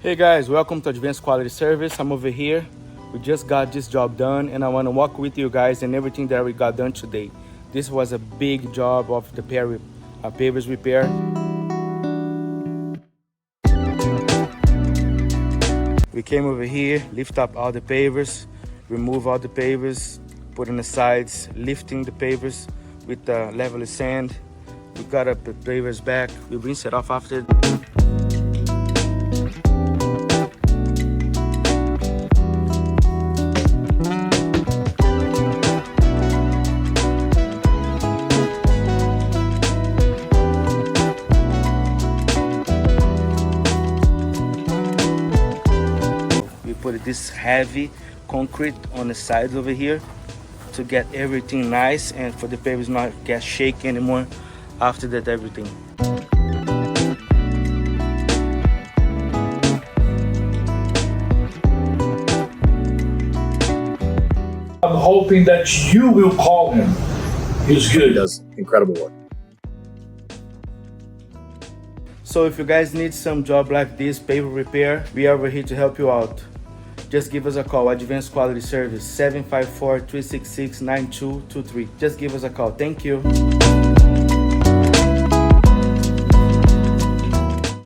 Hey guys, welcome to Advanced Quality Service. I'm over here. We just got this job done and I want to walk with you guys and everything that we got done today. This was a big job of the pavers repair. We came over here, lift up all the pavers, remove all the pavers, put on the sides, lifting the pavers with the level sand. We got up the pavers back, we rinse it off after. We put this heavy concrete on the sides over here to get everything nice and for the pavers not get shaky anymore after that everything. I'm hoping that you will call him. He's good. He does incredible work. So if you guys need some job like this, paver repair, we are over here to help you out. Just give us a call, Advanced Quality Service, 754-366-9223. Just give us a call. Thank you.